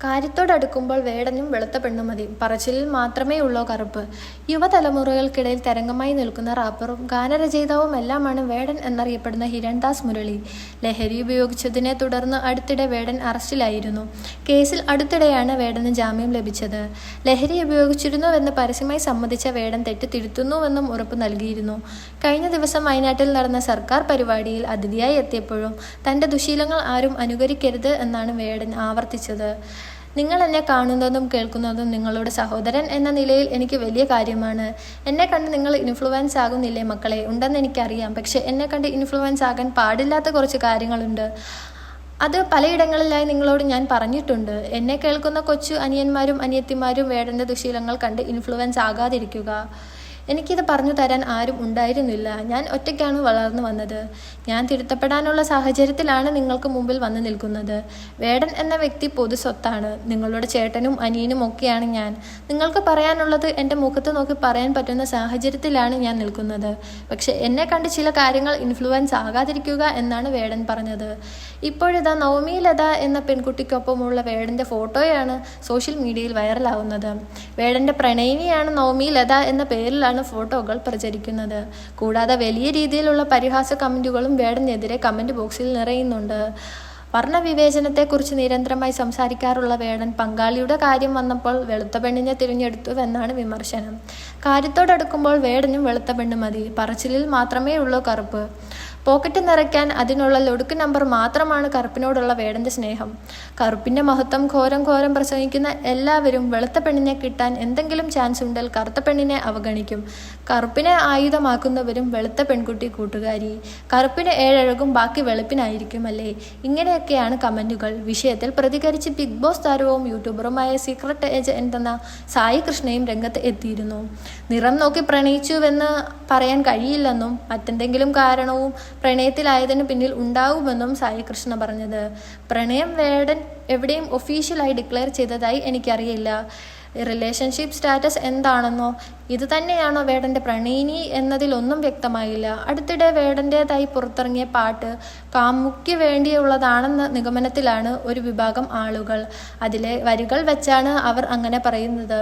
കാര്യത്തോടടുക്കുമ്പോൾ വേടനും വെളുത്ത പെണ്ണും മതി, പറച്ചിലിൽ മാത്രമേ ഉള്ളോ കറുപ്പ്. യുവതലമുറകൾക്കിടയിൽ തരംഗമായി നിൽക്കുന്ന റാപ്പറും ഗാനരചയിതാവും എല്ലാമാണ് വേടൻ എന്നറിയപ്പെടുന്ന ഹിരൺദാസ് മുരളി. ലഹരി ഉപയോഗിച്ചതിനെ തുടർന്ന് അടുത്തിടെ വേടൻ അറസ്റ്റിലായിരുന്നു. കേസിൽ അടുത്തിടെയാണ് വേടന് ജാമ്യം ലഭിച്ചത്. ലഹരി ഉപയോഗിച്ചിരുന്നുവെന്ന് പരസ്യമായി സമ്മതിച്ച വേടൻ തെറ്റ് തിരുത്തുന്നുവെന്നും ഉറപ്പ് നൽകിയിരുന്നു. കഴിഞ്ഞ ദിവസം വയനാട്ടിൽ നടന്ന സർക്കാർ പരിപാടിയിൽ അതിഥിയായി എത്തിയപ്പോഴും തന്റെ ദുശീലങ്ങൾ ആരും അനുകരിക്കരുത് എന്നാണ് വേടൻ ആവർത്തിച്ചത്. നിങ്ങൾ എന്നെ കാണുന്നതും കേൾക്കുന്നതും നിങ്ങളുടെ സഹോദരൻ എന്ന നിലയിൽ എനിക്ക് വലിയ കാര്യമാണ്. എന്നെ കണ്ട് നിങ്ങൾ ഇൻഫ്ലുവൻസ് ആകുന്നില്ലേ മക്കളെ? ഉണ്ടെന്ന് എനിക്കറിയാം. പക്ഷെ എന്നെ കണ്ട് ഇൻഫ്ലുവൻസ് ആകാൻ പാടില്ലാത്ത കുറച്ച് കാര്യങ്ങളുണ്ട്. അത് പലയിടങ്ങളിലായി നിങ്ങളോട് ഞാൻ പറഞ്ഞിട്ടുണ്ട്. എന്നെ കേൾക്കുന്ന കൊച്ചു അനിയന്മാരും അനിയത്തിമാരും വേടൻ്റെ ദുശീലങ്ങൾ കണ്ട് ഇൻഫ്ലുവൻസ് ആകാതിരിക്കുക. എനിക്കിത് പറഞ്ഞു തരാൻ ആരും ഉണ്ടായിരുന്നില്ല. ഞാൻ ഒറ്റയ്ക്കാണ് വളർന്നു വന്നത്. ഞാൻ തിരുത്തപ്പെടാനുള്ള സാഹചര്യത്തിലാണ് നിങ്ങൾക്ക് മുമ്പിൽ വന്നു നിൽക്കുന്നത്. വേടൻ എന്ന വ്യക്തി പൊതു സ്വത്താണ്. നിങ്ങളുടെ ചേട്ടനും അനിയനും ഒക്കെയാണ് ഞാൻ. നിങ്ങൾക്ക് പറയാനുള്ളത് എൻ്റെ മുഖത്ത് നോക്കി പറയാൻ പറ്റുന്ന സാഹചര്യത്തിലാണ് ഞാൻ നിൽക്കുന്നത്. പക്ഷെ എന്നെ കണ്ട് ചില കാര്യങ്ങൾ ഇൻഫ്ലുവൻസ് ആകാതിരിക്കുക എന്നാണ് വേടൻ പറഞ്ഞത്. ഇപ്പോഴിതാ നവമി ലത എന്ന പെൺകുട്ടിക്കൊപ്പമുള്ള വേടൻ്റെ ഫോട്ടോയാണ് സോഷ്യൽ മീഡിയയിൽ വൈറലാവുന്നത്. വേടൻ്റെ പ്രണയിനിയാണ് നവമി ലത എന്ന പേരിലാണ് ഫോട്ടോകൾ പ്രചരിക്കുന്നത്. കൂടാതെ വലിയ രീതിയിലുള്ള പരിഹാസ കമന്റുകളും വേടനെതിരെ കമന്റ് ബോക്സിൽ നിറയുന്നുണ്ട്. വർണ്ണവിവേചനത്തെക്കുറിച്ച് നിരന്തരമായി സംസാരിക്കാറുള്ള വേടൻ പങ്കാളിയുടെ കാര്യം വന്നപ്പോൾ വെളുത്ത പെണ്ണിനെ തിരഞ്ഞെടുത്തുവെന്നാണ് വിമർശനം. കാര്യത്തോടടുക്കുമ്പോൾ വേടനും വെളുത്ത പെണ്ണ് മതി, പറച്ചിലിൽ മാത്രമേ ഉള്ളൂ കറുപ്പ്. പോക്കറ്റ് നിറയ്ക്കാൻ അതിനുള്ള ലൊടുക്ക് നമ്പർ മാത്രമാണ് കറുപ്പിനോടുള്ള വേടന്റെ സ്നേഹം. കറുപ്പിന്റെ മഹത്വം ഘോരം ഘോരം പ്രസംഗിക്കുന്ന എല്ലാവരും വെളുത്ത പെണ്ണിനെ കിട്ടാൻ എന്തെങ്കിലും ചാൻസ് ഉണ്ടെങ്കിൽ കറുത്ത പെണ്ണിനെ അവഗണിക്കും. കറുപ്പിനെ ആയുധമാക്കുന്നവരും വെളുത്ത പെൺകുട്ടി കൂട്ടുകാരി. കറുപ്പിന് ഏഴഴകും ബാക്കി വെളുപ്പിനായിരിക്കും അല്ലേ? ഇങ്ങനെയൊക്കെയാണ് കമന്റുകൾ. വിഷയത്തിൽ പ്രതികരിച്ച് ബിഗ് ബോസ് താരവും യൂട്യൂബറുമായ സീക്രട്ട് ഏജന്റ് എന്ന സായി കൃഷ്ണയും രംഗത്ത് എത്തിയിരുന്നു. നിറം നോക്കി പ്രണയിച്ചുവെന്ന് പറയാൻ കഴിയില്ലെന്നും മറ്റെന്തെങ്കിലും കാരണവും പ്രണയത്തിലായതിനു പിന്നിൽ ഉണ്ടാവുമെന്നും സായി കൃഷ്ണ പറഞ്ഞത്. പ്രണയം വേടൻ എവിടെയും ഒഫീഷ്യലായി ഡിക്ലെയർ ചെയ്തതായി എനിക്കറിയില്ല. റിലേഷൻഷിപ്പ് സ്റ്റാറ്റസ് എന്താണെന്നോ ഇത് തന്നെയാണോ വേടന്റെ പ്രണയിനി എന്നതിലൊന്നും വ്യക്തമായില്ല. അടുത്തിടെ വേടന്റേതായി പുറത്തിറങ്ങിയ പാട്ട് കാമുയ്ക്ക് വേണ്ടിയുള്ളതാണെന്ന നിഗമനത്തിലാണ് ഒരു വിഭാഗം ആളുകൾ. അതിലെ വരികൾ വെച്ചാണ് അവർ അങ്ങനെ പറയുന്നത്.